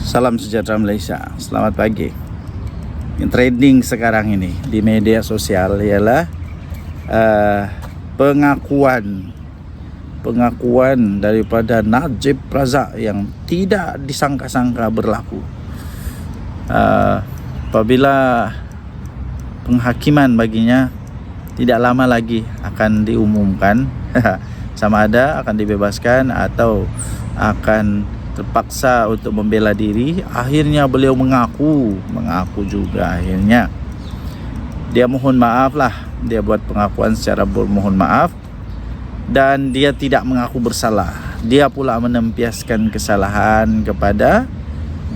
Salam sejahtera Malaysia. Selamat pagi. Yang trending sekarang ini di media sosial ialah pengakuan daripada Najib Razak yang tidak disangka-sangka berlaku. Apabila penghakiman baginya tidak lama lagi akan diumumkan sama ada akan dibebaskan atau akan terpaksa untuk membela diri. Akhirnya beliau mengaku juga. Akhirnya dia mohon maaf lah, dia buat pengakuan secara bermohon maaf, dan dia tidak mengaku bersalah. Dia pula menempiaskan kesalahan kepada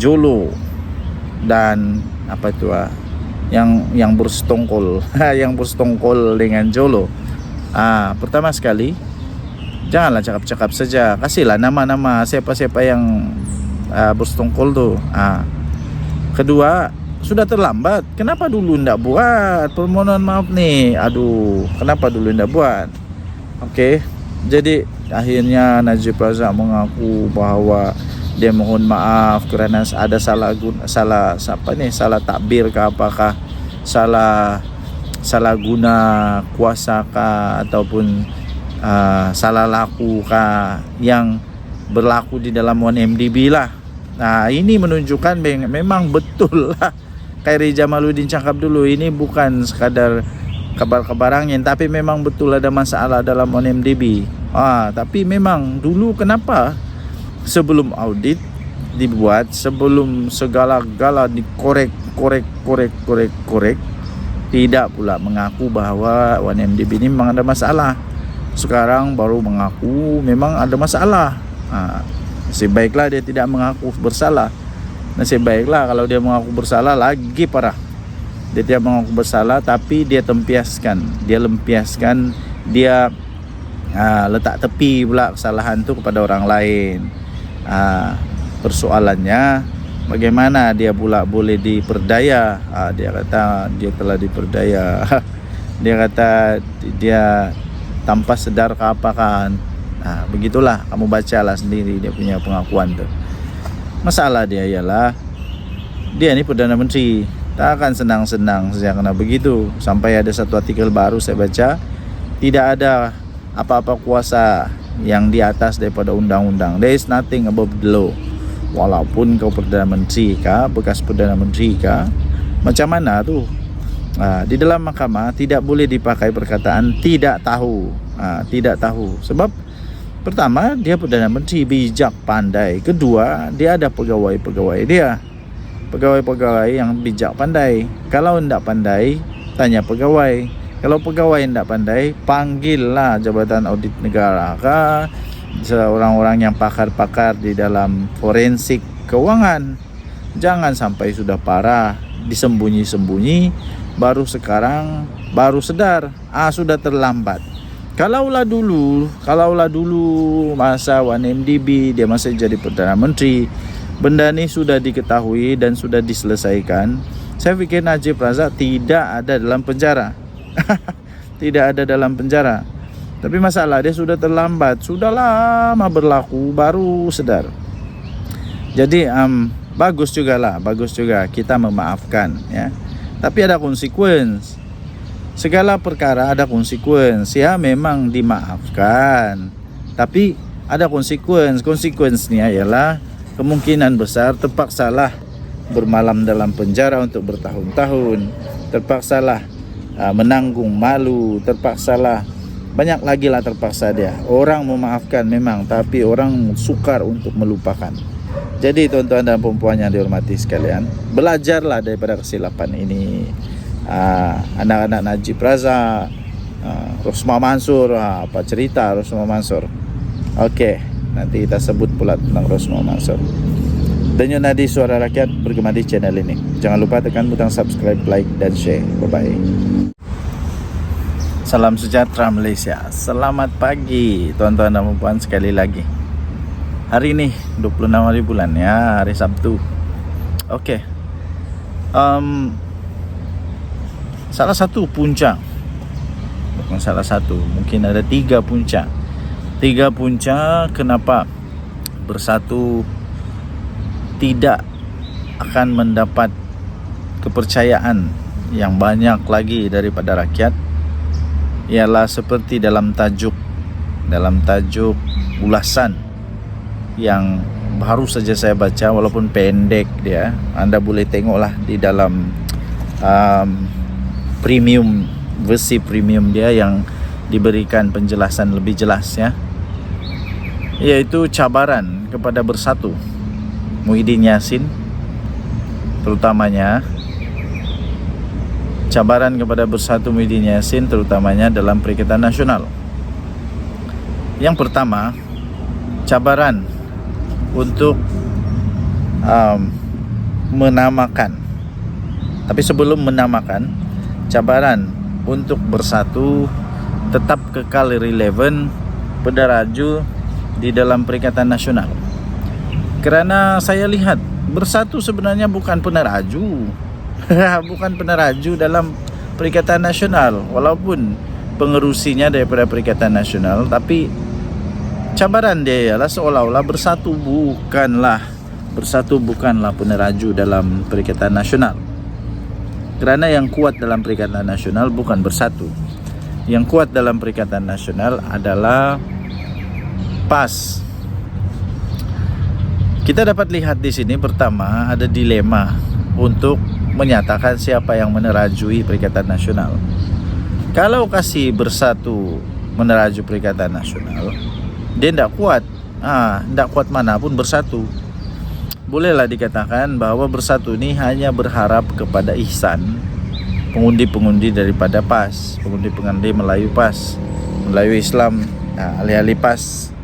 Jolo dan apa itu yang bersetongkol yang bersetongkol dengan Jolo. Pertama sekali, janganlah cakap-cakap saja, kasihlah nama-nama siapa-siapa yang bersetongkol tu. Kedua, sudah terlambat. Kenapa dulu ndak buat permohonan maaf ni? Kenapa dulu ndak buat? Okey. Jadi akhirnya Najib Razak mengaku bahawa dia mohon maaf kerana ada salah takbir ke apakah, salah guna kuasa kah, ataupun salah laku kah yang berlaku di dalam 1MDB lah. Ini menunjukkan memang betul lah Khairi Jamaluddin cakap dulu, ini bukan sekadar kabar-kabar angin, tapi memang betul ada masalah dalam 1MDB. Tapi memang dulu kenapa sebelum audit dibuat, sebelum segala-gala dikorek, tidak pula mengaku bahawa 1MDB ini memang ada masalah. Sekarang baru mengaku memang ada masalah. Nasib baiklah dia tidak mengaku bersalah. Nasib baiklah kalau dia mengaku bersalah, lagi parah. Dia tidak mengaku bersalah, tapi dia lempiaskan, dia letak tepi pula kesalahan tu kepada orang lain. Persoalannya bagaimana dia pula boleh diperdaya? Dia kata dia telah diperdaya. Dia kata dia tanpa sedar ke apa kan. Begitulah, kamu bacalah sendiri dia punya pengakuan tu. Masalah dia ialah dia ni Perdana Menteri, tak akan senang-senang saja kena begitu. Sampai ada satu artikel baru saya baca, tidak ada apa-apa kuasa yang di atas daripada undang-undang. There is nothing above the law. Walaupun kau Perdana Menteri kah, bekas Perdana Menteri kah, macam mana tu? Di dalam mahkamah tidak boleh dipakai perkataan tidak tahu. Tidak tahu. Sebab pertama, dia Perdana Menteri, bijak, pandai. Kedua, dia ada pegawai-pegawai dia. Pegawai-pegawai yang bijak, pandai. Kalau tidak pandai, tanya pegawai. Kalau pegawai tidak pandai, panggillah Jabatan Audit Negara kah, orang-orang yang pakar-pakar di dalam forensik keuangan. Jangan sampai sudah parah, disembunyi-sembunyi, baru sekarang baru sadar, sudah terlambat. Kalaulah dulu masa 1MDB dia masih jadi Perdana Menteri, benda ni sudah diketahui dan sudah diselesaikan, saya fikir Najib Razak tidak ada dalam penjara. Tidak ada dalam penjara. Tapi masalah dia sudah terlambat, sudah lama berlaku, baru sadar. Jadi bagus juga kita memaafkan, ya. Tapi ada konsekuensi. Segala perkara ada konsekuensi, ya. Memang dimaafkan, tapi ada konsekuensi. Konsekuensinya ialah kemungkinan besar terpaksalah bermalam dalam penjara untuk bertahun-tahun, terpaksalah menanggung malu, terpaksalah banyak lagi lah terpaksa dia. Orang memaafkan memang, tapi orang sukar untuk melupakan. Jadi tuan-tuan dan puan-puan yang dihormati sekalian, belajarlah daripada kesilapan ini. Anak-anak Najib Razak, Rosmah Mansur, apa cerita Rosmah Mansur? Okey, nanti kita sebut pula tentang Rosmah Mansur. Denyut nadi suara rakyat bergema di channel ini. Jangan lupa tekan butang subscribe, like dan share. Bye-bye. Salam sejahtera Malaysia. Selamat pagi tuan-tuan dan puan sekali lagi. Hari ini 26 hari bulan, ya, hari Sabtu. Okey. Salah satu puncak, bukan salah satu, mungkin ada 3 puncak. 3 puncak kenapa Bersatu tidak akan mendapat kepercayaan yang banyak lagi daripada rakyat ialah seperti dalam tajuk ulasan yang baru saja saya baca, walaupun pendek dia. Anda boleh tengoklah di dalam versi premium dia yang diberikan penjelasan lebih jelas ya, yaitu cabaran kepada bersatu Muhyiddin Yassin, terutamanya cabaran kepada bersatu Muhyiddin Yassin terutamanya dalam Perikatan Nasional. Yang pertama, cabaran untuk menamakan, tapi sebelum menamakan, cabaran untuk bersatu, tetap kekal relevan, berdaraju di dalam Perikatan Nasional. Kerana saya lihat bersatu sebenarnya bukan peneraju bukan peneraju dalam Perikatan Nasional, walaupun pengerusinya daripada Perikatan Nasional, tapi cabaran dia ialah seolah-olah bersatu bukanlah peneraju dalam Perikatan Nasional. Kerana yang kuat dalam Perikatan Nasional bukan bersatu. Yang kuat dalam Perikatan Nasional adalah PAS. Kita dapat lihat di sini, pertama ada dilema untuk menyatakan siapa yang menerajui Perikatan Nasional. Kalau kasih bersatu meneraju Perikatan Nasional, dia tidak kuat. Tidak kuat manapun bersatu. Bolehlah dikatakan bahwa bersatu ini hanya berharap kepada ihsan pengundi-pengundi daripada PAS, pengundi-pengundi Melayu PAS, Melayu Islam, alih-alih PAS.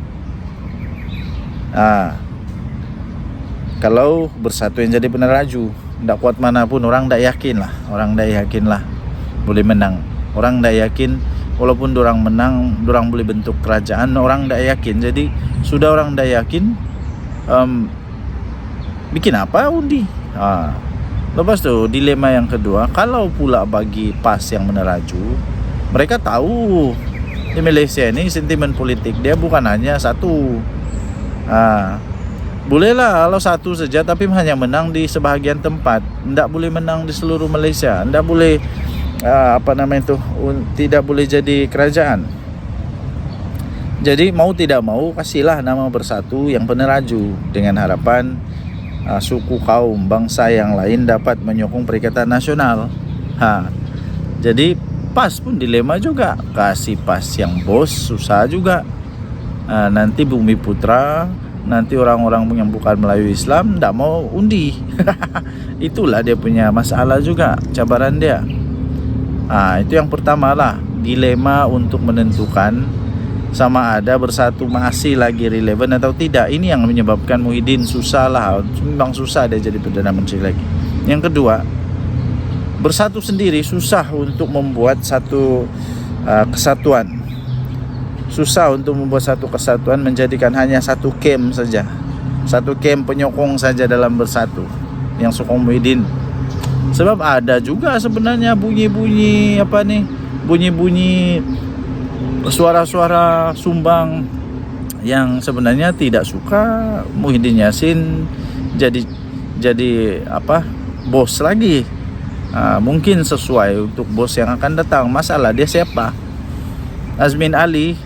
Kalau bersatu yang jadi peneraju, tidak kuat manapun, orang tidak yakin lah boleh menang. Orang tidak yakin, walaupun dorang menang, dorang boleh bentuk kerajaan, orang tidak yakin. Jadi sudah orang tidak yakin, bikin apa undi? Lepas tu dilema yang kedua, kalau pula bagi PAS yang meneraju, mereka tahu di Malaysia ini sentimen politik dia bukan hanya satu. Bolehlah kalau satu saja, tapi hanya menang di sebahagian tempat, tidak boleh menang di seluruh Malaysia, tidak boleh tidak boleh jadi kerajaan. Jadi mau tidak mau kasihlah nama bersatu yang peneraju, dengan harapan suku, kaum, bangsa yang lain dapat menyokong Perikatan Nasional. Jadi PAS pun dilema juga, kasih PAS yang bos susah juga. Nanti Bumi Putra, nanti orang-orang yang bukan Melayu Islam tidak mau undi. Itulah dia punya masalah juga, cabaran dia. Itu yang pertama lah, dilema untuk menentukan sama ada bersatu masih lagi relevan atau tidak. Ini yang menyebabkan Muhyiddin susah lah, memang susah dia jadi Perdana Menteri lagi. Yang kedua, bersatu sendiri susah untuk membuat satu kesatuan. Susah untuk membuat satu kesatuan, menjadikan hanya satu camp saja, satu camp penyokong saja dalam bersatu yang sokong Muhyiddin. Sebab ada juga sebenarnya bunyi-bunyi suara-suara sumbang yang sebenarnya tidak suka Muhyiddin Yassin jadi bos lagi. Mungkin sesuai untuk bos yang akan datang. Masalah dia siapa? Azmin Ali.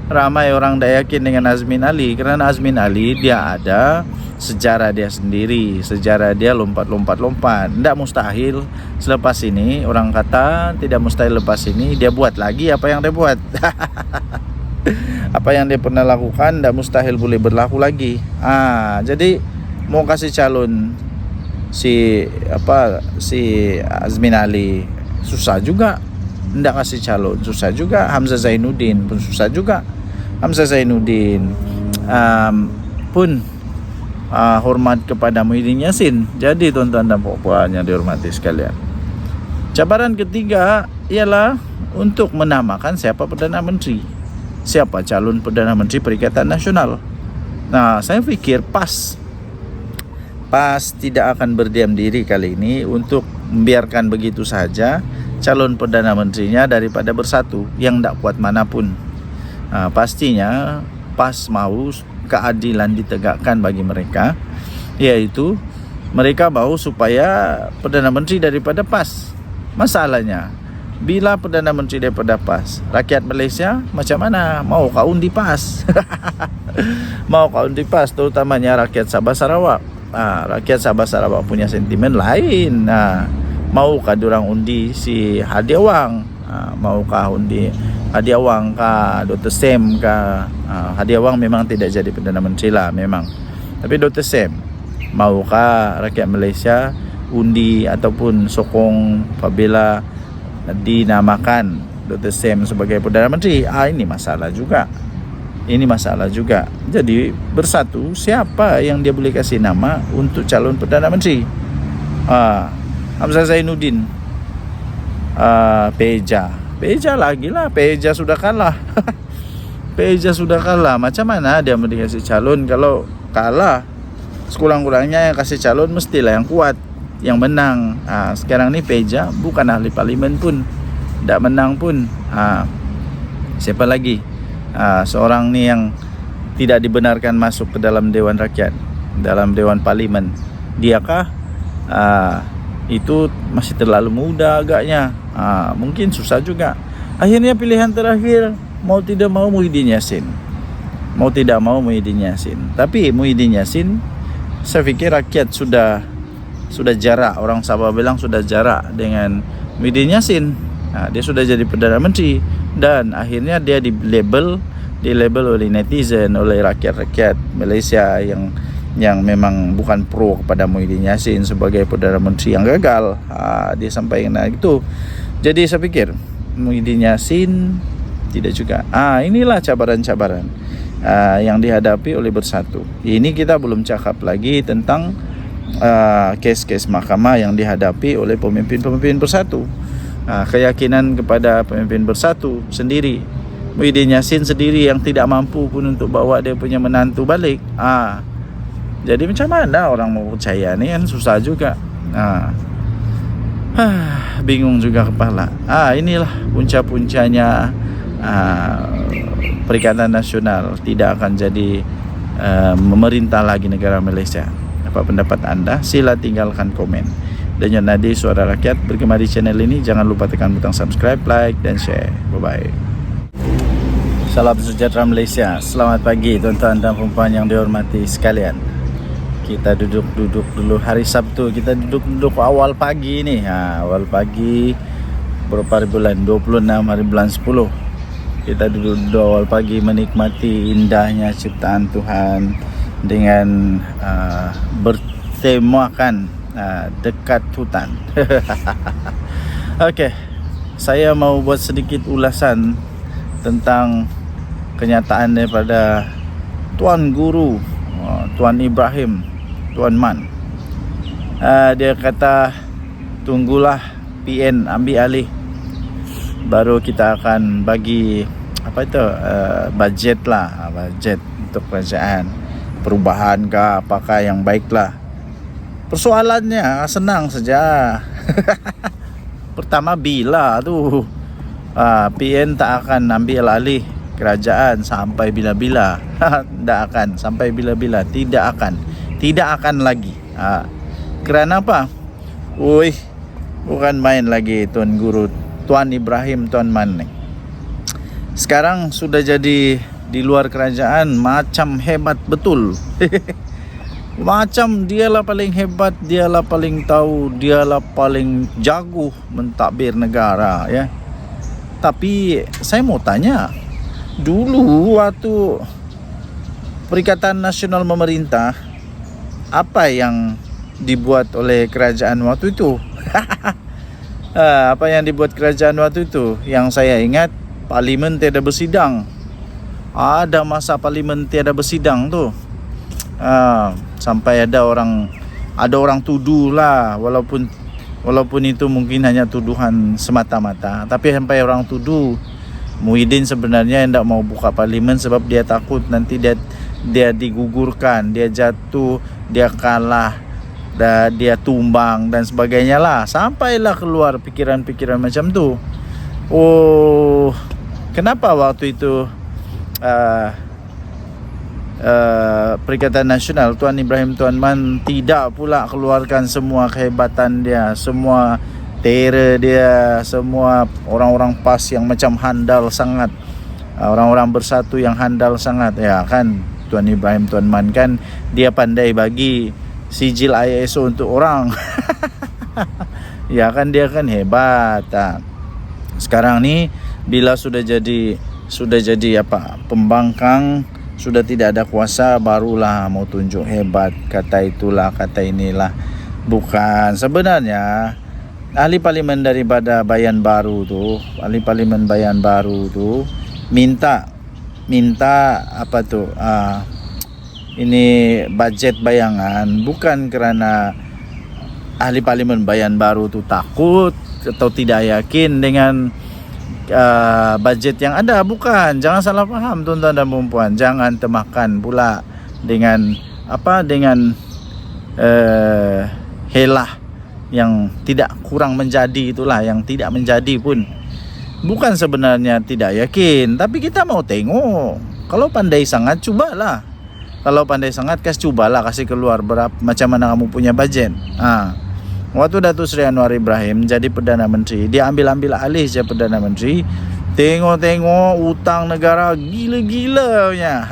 Ramai orang tidak yakin dengan Azmin Ali, kerana Azmin Ali dia ada sejarah dia sendiri, sejarah dia lompat. Tidak mustahil selepas ini, orang kata tidak mustahil lepas ini dia buat lagi apa yang dia buat. Apa yang dia pernah lakukan tidak mustahil boleh berlaku lagi. Jadi mau kasih calon si Azmin Ali susah juga. Tidak kasih calon susah juga. Hamzah Zainuddin pun susah juga. Hamzah Zainuddin pun hormat kepada Muhyiddin Yassin. Jadi tuan-tuan dan puan-puan yang dihormati sekalian, cabaran ketiga ialah untuk menamakan siapa Perdana Menteri, siapa calon Perdana Menteri Perikatan Nasional. Saya fikir PAS tidak akan berdiam diri kali ini untuk membiarkan begitu saja calon Perdana Menterinya daripada bersatu yang tak kuat manapun. Pastinya PAS mau keadilan ditegakkan bagi mereka, yaitu Mereka mau supaya Perdana Menteri daripada PAS. Masalahnya, bila Perdana Menteri daripada PAS, rakyat Malaysia macam mana? Mau kau undi PAS? Mau kau undi PAS, terutamanya rakyat Sabah Sarawak. Rakyat Sabah Sarawak punya sentimen lain. Maukah diorang undi si Hadi Awang? Maukah undi Hadi Awang kah, Dr. Sam kah? Hadi Awang memang tidak jadi Perdana Menteri lah memang. Tapi Dr. Sam, maukah rakyat Malaysia undi ataupun sokong apabila dinamakan Dr. Sam sebagai Perdana Menteri? Ini masalah juga. Ini masalah juga. Jadi bersatu, siapa yang dia boleh kasih nama untuk calon Perdana Menteri? Hamzah Zainuddin, Peja lagi lah. Peja sudah kalah. Peja sudah kalah. Macam mana dia mau dikasih calon kalau kalah? Sekurang-kurangnya yang kasih calon mestilah yang kuat, yang menang. Sekarang ni Peja bukan ahli parlimen pun, tak menang pun. Siapa lagi? Seorang ni yang tidak dibenarkan masuk ke dalam Dewan Rakyat, dalam Dewan Parlimen. Diakah? Itu masih terlalu muda agaknya. Mungkin susah juga. Akhirnya pilihan terakhir, mau tidak mau Muhyiddin Yassin. Mau tidak mau Muhyiddin Yassin. Tapi Muhyiddin Yassin, saya fikir rakyat sudah jarak. Orang Sabah bilang sudah jarak dengan Muhyiddin Yassin. Dia sudah jadi Perdana Menteri dan akhirnya dia dilabel oleh netizen, oleh rakyat-rakyat Malaysia yang memang bukan pro kepada Muhyiddin Yassin sebagai Perdana Menteri yang gagal. Dia sampaikan itu. Jadi saya fikir Muhyiddin Yassin tidak juga. Inilah cabaran-cabaran yang dihadapi oleh Bersatu. Ini kita belum cakap lagi tentang kes-kes mahkamah yang dihadapi oleh pemimpin-pemimpin Bersatu. Keyakinan kepada pemimpin Bersatu sendiri, Muhyiddin Yassin sendiri yang tidak mampu pun untuk bawa dia punya menantu balik. Jadi macam mana orang mau percaya ni kan, susah juga. Bingung juga kepala. Inilah punca-puncanya Perikatan Nasional tidak akan jadi memerintah lagi negara Malaysia. Apa pendapat anda? Sila tinggalkan komen. Dan Yon Nadi, Suara Rakyat, bergema di channel ini. Jangan lupa tekan butang subscribe, like dan share. Bye-bye. Salam sejahtera Malaysia. Selamat pagi tuan-tuan dan puan yang dihormati sekalian. Kita duduk dulu hari Sabtu. Kita duduk awal pagi ni. Awal pagi berapa hari bulan? 26 hari bulan 10. Kita duduk awal pagi menikmati indahnya ciptaan Tuhan dengan bertemakan dekat hutan. Okey, saya mau buat sedikit ulasan tentang kenyataan daripada Tuan Guru, Tuan Ibrahim, Tuan Man. Dia kata tunggulah PN ambil alih, baru kita akan bagi budget lah, budget untuk kerajaan, perubahan ke apakah yang baiklah. Persoalannya senang saja. Pertama, bila tu PN tak akan ambil alih kerajaan sampai bila-bila. Tak akan sampai bila-bila, tidak akan lagi. Kerana apa? Bukan main lagi Tuan Guru, Tuan Ibrahim, Tuan Man ni. Sekarang sudah jadi di luar kerajaan macam hebat betul. Macam dialah paling hebat, dialah paling tahu, dialah paling jago mentadbir negara, ya. Tapi saya mau tanya, dulu waktu Perikatan Nasional memerintah, apa yang dibuat oleh kerajaan waktu itu? Apa yang dibuat kerajaan waktu itu? Yang saya ingat, parlimen tiada bersidang. Ada masa parlimen tiada bersidang tu. Sampai ada orang tuduh lah, walaupun itu mungkin hanya tuduhan semata-mata, tapi sampai orang tuduh Muhyiddin sebenarnya tidak mau buka parlimen sebab dia takut nanti dia digugurkan, dia jatuh, dia kalah, dia tumbang dan sebagainya lah. Sampailah keluar pikiran-pikiran macam tu. Kenapa waktu itu Perikatan Nasional, Tuan Ibrahim Tuan Man tidak pula keluarkan semua kehebatan dia, semua terror dia, semua orang-orang PAS yang macam handal sangat, orang-orang bersatu yang handal sangat. Ya kan, Tuan Ibrahim Tuan Man kan dia pandai bagi sijil ISO untuk orang. Ya kan, dia kan hebat. Sekarang ni bila sudah jadi apa, pembangkang, sudah tidak ada kuasa, barulah mau tunjuk hebat, kata itulah, kata inilah. Bukan, sebenarnya ahli parlimen daripada Bayan Baru tu, ahli parlimen Bayan Baru tu minta apa tu, ini bajet bayangan, bukan kerana ahli parlimen Bayan Baru tu takut atau tidak yakin dengan bajet yang ada. Bukan, jangan salah faham tuan-tuan dan puan-puan, jangan termakan pula dengan helah yang tidak kurang menjadi, itulah yang tidak menjadi pun. Bukan sebenarnya tidak yakin, tapi kita mau tengok. Kalau pandai sangat, cubalah. Kalau pandai sangat, cubalah kasih keluar berapa, macam mana kamu punya bajet. Waktu Datuk Seri Anwar Ibrahim jadi Perdana Menteri, dia ambil alih je Perdana Menteri. Tengok hutang negara gila-gila punya.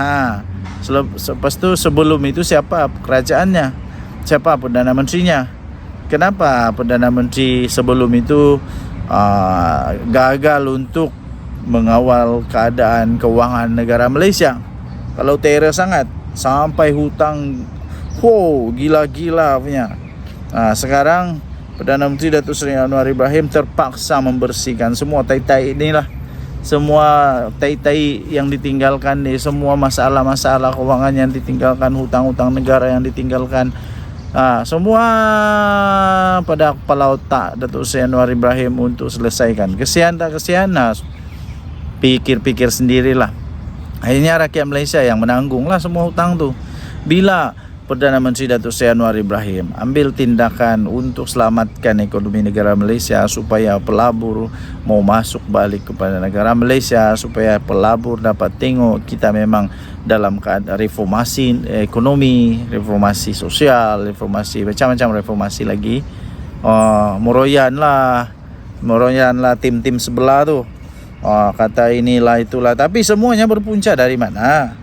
Lepas tu sebelum itu siapa kerajaannya? Siapa Perdana Menterinya? Kenapa Perdana Menteri sebelum itu gagal untuk mengawal keadaan kewangan negara Malaysia? Kalau terror sangat, sampai hutang gila-gila punya. Sekarang Perdana Menteri Datuk Seri Anwar Ibrahim terpaksa membersihkan semua tai-tai inilah, semua tai-tai yang ditinggalkan ni, semua masalah-masalah kewangan yang ditinggalkan, hutang-hutang negara yang ditinggalkan, semua pada kepala otak Datuk Seri Anwar Ibrahim untuk selesaikan. Kesian tak kesian, pikir-pikir sendirilah. Akhirnya rakyat Malaysia yang menanggunglah semua hutang tu. Bila Perdana Menteri Datuk Seri Anwar Ibrahim ambil tindakan untuk selamatkan ekonomi negara Malaysia, supaya pelabur mau masuk balik kepada negara Malaysia, supaya pelabur dapat tengok kita memang dalam keadaan reformasi ekonomi, reformasi sosial, reformasi macam-macam reformasi lagi. Meroyanlah tim-tim sebelah tu. Kata inilah itulah, tapi semuanya berpunca dari mana?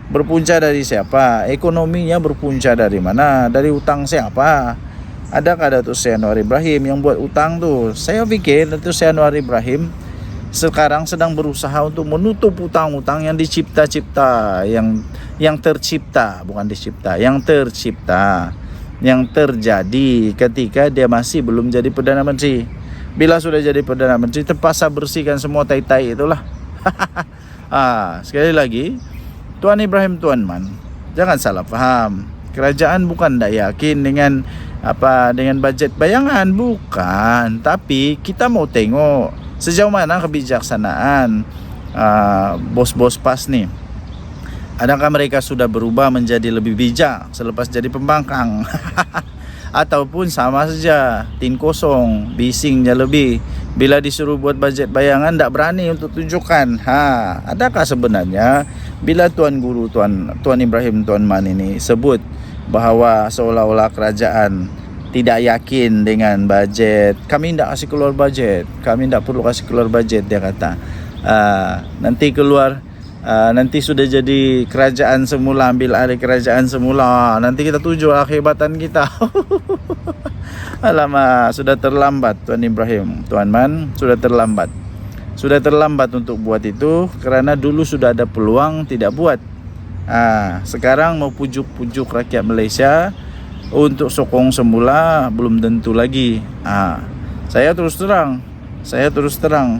Berpunca dari siapa? Ekonominya berpunca dari mana? Dari hutang siapa? Adakah Datuk Seri Anwar Ibrahim yang buat hutang tu? Saya fikir Datuk Seri Anwar Ibrahim sekarang sedang berusaha untuk menutup hutang-hutang yang dicipta-cipta, yang tercipta, bukan dicipta, yang tercipta, yang terjadi ketika dia masih belum jadi Perdana Menteri. Bila sudah jadi Perdana Menteri, terpaksa bersihkan semua tai-tai itulah. Sekali lagi, Tuan Ibrahim Tuan Man, jangan salah faham. Kerajaan bukan tak yakin dengan bajet bayangan, bukan. Tapi kita mau tengok sejauh mana kebijaksanaan bos-bos PAS ni. Adakah mereka sudah berubah menjadi lebih bijak selepas jadi pembangkang? Ataupun sama saja, tin kosong, bisingnya lebih. Bila disuruh buat bajet bayangan, tak berani untuk tunjukkan. Adakah sebenarnya bila Tuan Guru Tuan Ibrahim Tuan Man ini sebut bahawa seolah-olah kerajaan tidak yakin dengan bajet, kami tidak kasih keluar bajet, kami tidak perlu kasih keluar bajet, dia kata. Nanti sudah jadi kerajaan semula, ambil alih kerajaan semula, nanti kita tunjuk kehebatan kita. Alamak, sudah terlambat Tuan Ibrahim Tuan Man, sudah terlambat untuk buat itu, kerana dulu sudah ada peluang tidak buat. Sekarang mau pujuk-pujuk rakyat Malaysia untuk sokong semula, belum tentu lagi. Saya terus terang,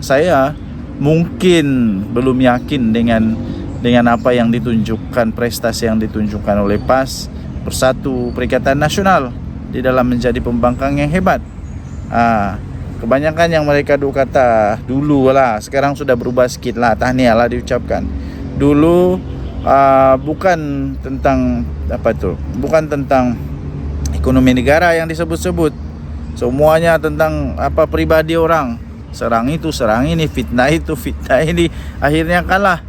saya mungkin belum yakin dengan apa yang ditunjukkan, prestasi yang ditunjukkan oleh PAS Bersatu Perikatan Nasional di dalam menjadi pembangkang yang hebat. Kebanyakan yang mereka kata dulu lah, sekarang sudah berubah sikit lah, tahniah lah diucapkan. Dulu bukan tentang bukan tentang ekonomi negara yang disebut-sebut, semuanya tentang pribadi orang. Serang itu, serang ini, fitnah itu, fitnah ini, akhirnya kalah.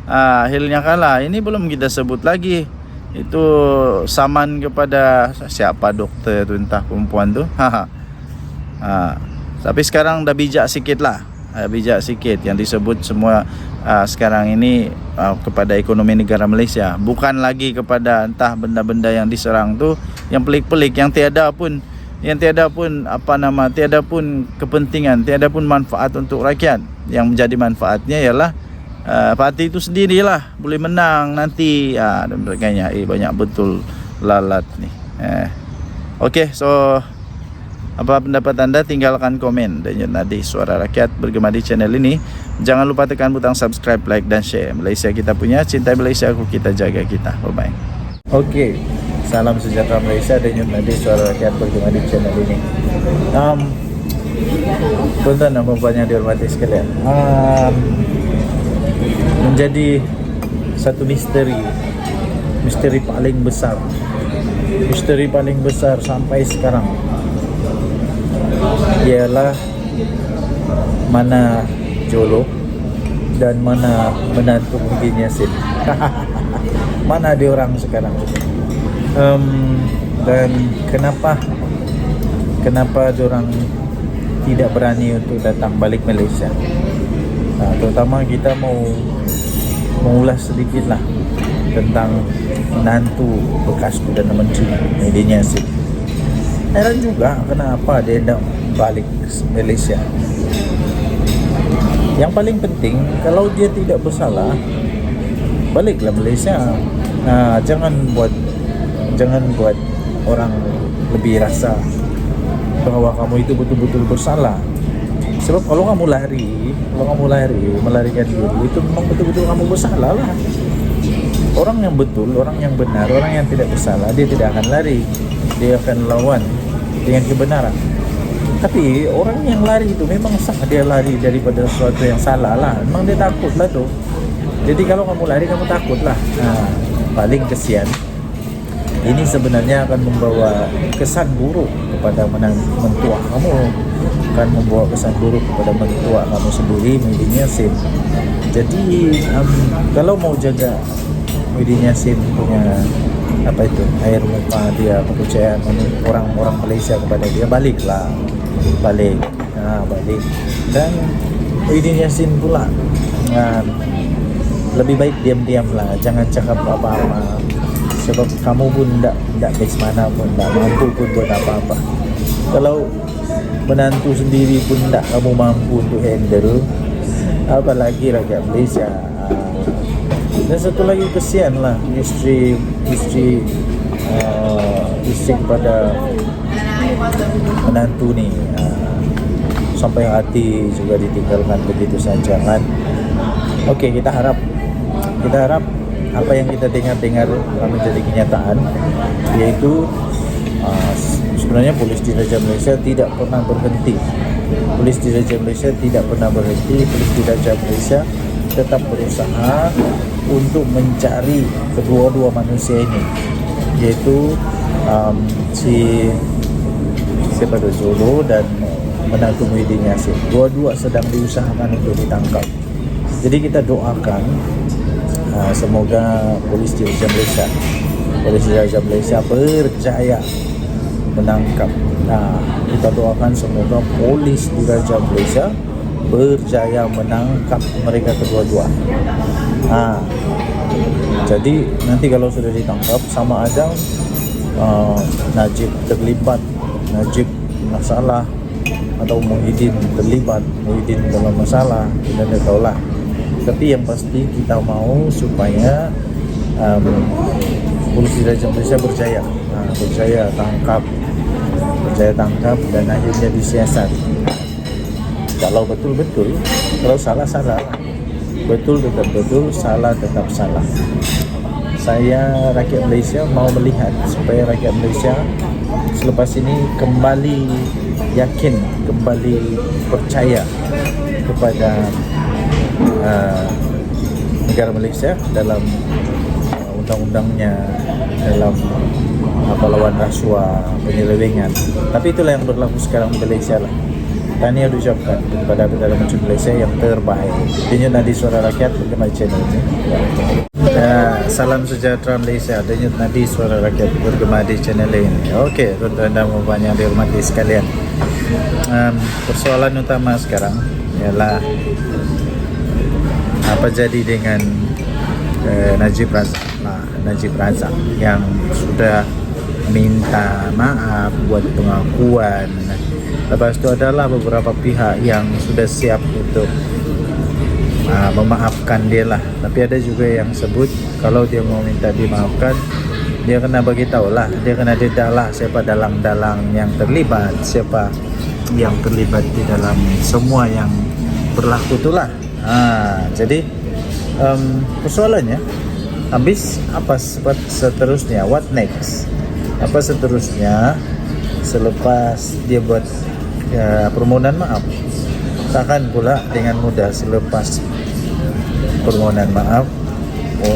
akhirnya kalah. Ini belum kita sebut lagi itu saman kepada siapa dokter tu, entah perempuan tu. Tapi sekarang dah bijak sikit lah, bijak sikit yang disebut semua sekarang ini kepada ekonomi negara Malaysia, bukan lagi kepada entah benda-benda yang diserang tu yang pelik-pelik, yang tiada pun tiada pun kepentingan, tiada pun manfaat untuk rakyat. Yang menjadi manfaatnya ialah parti itu sendirilah boleh menang nanti dan sebagainya. Banyak betul lalat ni. Okey, so apa pendapat anda? Tinggalkan komen dan Nadi Suara Rakyat bergema di channel ini. Jangan lupa tekan butang subscribe, like dan share. Malaysia kita punya, cintai Malaysia aku, kita jaga kita. Bye bye. Okey, salam sejahtera Malaysia dan Nadi Suara Rakyat bergema di channel ini. Tuan-tuan dan puan-puan yang dihormati sekalian, menjadi satu misteri paling besar sampai sekarang ialah mana Jolo dan mana menantu Muhyiddin Yassin. Mana dia orang sekarang? Dan kenapa dia orang tidak berani untuk datang balik Malaysia? Terutama kita mau mengulas sedikit lah tentang menantu bekas Perdana Menteri Muhyiddin Yassin. Heran juga kenapa dia nak balik Malaysia. Yang paling penting, kalau dia tidak bersalah, baliklah Malaysia. Jangan buat orang lebih rasa bahwa kamu itu betul-betul bersalah. Sebab kalau kamu lari melarikan diri, itu memang betul-betul kamu bersalah lah. Orang yang betul, orang yang benar, orang yang tidak bersalah, dia tidak akan lari, dia akan lawan dengan kebenaran. Tapi orang yang lari itu memang sah dia lari daripada sesuatu yang salah lah. Memang dia takut lah tu. Jadi kalau kamu lari, kamu takut lah. Paling kesian, ini sebenarnya akan membawa kesan buruk kepada mentua kamu, akan membawa kesan buruk kepada mentua kamu sendiri, Muhyiddin Yassin. Jadi kalau mau jaga Muhyiddin Yassin punya air muka dia, kepercayaan orang Malaysia kepada dia, balik. Dan Muhyiddin Yassin pula lebih baik diam-diam lah, jangan cakap apa-apa. Sebab kamu pun tak best mana pun, tak mampu pun buat apa-apa. Kalau menantu sendiri pun tak kamu mampu untuk handle, apalagi rakyat Malaysia. Dan satu lagi kesian lah isteri kepada menantu ni, sampai hati juga ditinggalkan begitu saja kan. Okey, kita harap apa yang kita dengar menjadi kenyataan, yaitu sebenarnya polis diraja Malaysia tidak pernah berhenti. Polis diraja Malaysia tetap berusaha untuk mencari kedua-dua manusia ini, yaitu siapa tu, Jolo dan menantu Muhyiddin Yassin. Dua-dua sedang diusahakan untuk ditangkap. Jadi kita doakan semoga polis diraja Malaysia berjaya menangkap. Kita doakan semoga polis diraja Malaysia berjaya menangkap mereka kedua-dua. Jadi nanti kalau sudah ditangkap, sama ada Najib terlibat, Najib masalah, atau Muhyiddin terlibat, Muhyiddin dalam masalah, kita tidak tahulah. Tapi yang pasti kita mau supaya polisi Raja Malaysia berjaya tangkap dan akhirnya disiasat. Kalau betul-betul, kalau salah, betul tetap betul, salah tetap salah. Saya rakyat Malaysia mau melihat supaya rakyat Malaysia selepas ini kembali yakin, kembali percaya kepada negara Malaysia dalam undang-undangnya, dalam lawan rasuah, penyelewengan. Tapi itulah yang berlaku sekarang di Malaysia lah. tahniah diucapkan kepada Perdana Menteri Malaysia yang terbaik. Denyut Nadi Suara Rakyat bergema di channel ini. Salam sejahtera Malaysia. Denyut Nadi Suara Rakyat bergema di channel ini. Okey, tuan-tuan dan puan yang dihormati sekalian. Persoalan utama sekarang ialah apa jadi dengan Najib Razak yang sudah minta maaf, buat pengakuan. Lepas itu adalah beberapa pihak yang sudah siap untuk memaafkan dia lah. Tapi ada juga yang sebut kalau dia mau minta dimaafkan, dia kena bagi tahu lah, dia kena dedah lah siapa dalang-dalang yang terlibat, siapa yang terlibat di dalam semua yang berlaku itulah. Jadi persoalannya, habis apa seterusnya? What next? Apa seterusnya selepas dia buat permohonan maaf? Takkan pula dengan mudah selepas permohonan maaf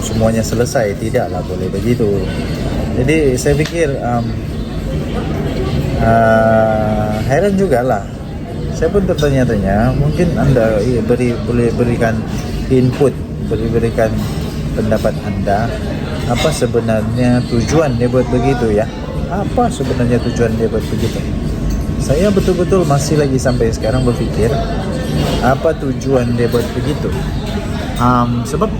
semuanya selesai. Tidaklah boleh begitu. Jadi saya fikir heran jugalah. Saya pun tertanya-tanya, mungkin anda boleh berikan input, berikan pendapat anda. Apa sebenarnya tujuan dia buat begitu ya? Apa sebenarnya tujuan dia buat begitu? Saya betul-betul masih lagi sampai sekarang berfikir apa tujuan dia buat begitu. Sebab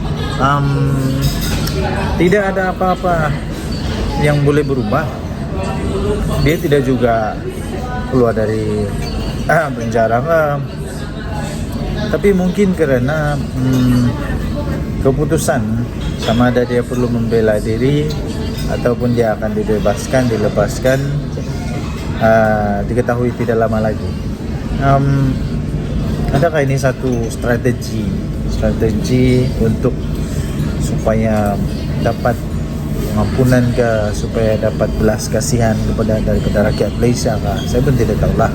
tidak ada apa-apa yang boleh berubah. Dia tidak juga keluar dari penjara, tapi mungkin kerana keputusan sama ada dia perlu membela diri ataupun dia akan dilepaskan diketahui tidak lama lagi. Adakah ini satu strategi untuk supaya dapat pengampunan ke, supaya dapat belas kasihan daripada rakyat Malaysia kah? Saya pun tidak tahulah.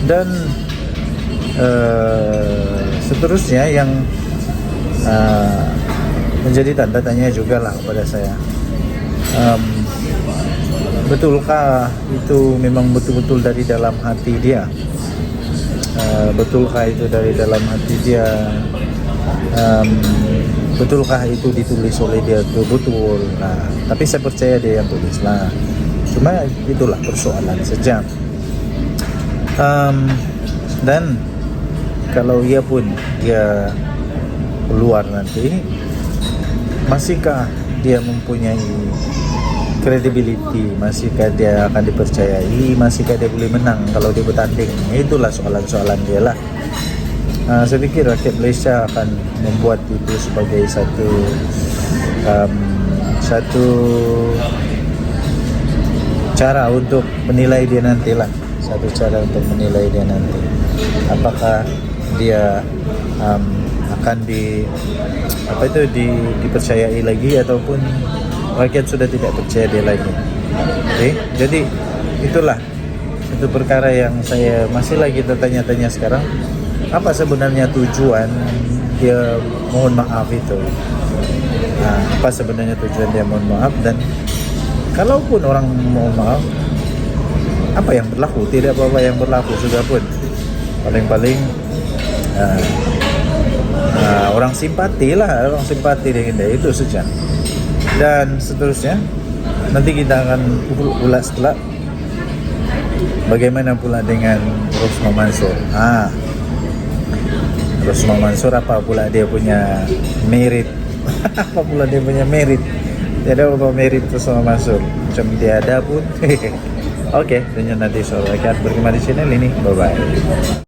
Dan seterusnya yang menjadi tanda tanya juga lah kepada saya, betulkah itu memang betul-betul dari dalam hati dia? Betulkah itu dari dalam hati dia? Betulkah itu ditulis oleh dia betul-betul? Tapi saya percaya dia yang tulis lah. Cuma itulah persoalan saja. Dan kalau ia pun dia keluar nanti, masihkah dia mempunyai credibility, masihkah dia akan dipercayai, masihkah dia boleh menang kalau dia bertanding? Itulah soalan-soalan dia lah. Saya fikir rakyat Malaysia akan membuat itu sebagai satu cara untuk menilai dia nanti lah. Satu cara untuk menilai dia nanti, apakah dia akan dipercayai lagi ataupun rakyat sudah tidak percaya dia lagi. Jadi itulah itu perkara yang saya masih lagi tertanya-tanya sekarang. Apa sebenarnya tujuan dia mohon maaf itu? Apa sebenarnya tujuan dia mohon maaf? Dan kalaupun orang mohon maaf, apa yang berlaku? Tidak apa-apa yang berlaku sudah pun. Paling-paling orang simpati dengan dia, itu saja. Dan seterusnya nanti kita akan ulas pula bagaimana pula dengan Rosmah Mansur. Rosmah Mansur apa pula dia punya merit? Apa pula dia punya merit? Tidak ada apa merit Rosmah Mansur, macam dia ada pun. Okey, Denyut Nadi Suara Rakyat bergema di channel ini. Bye bye.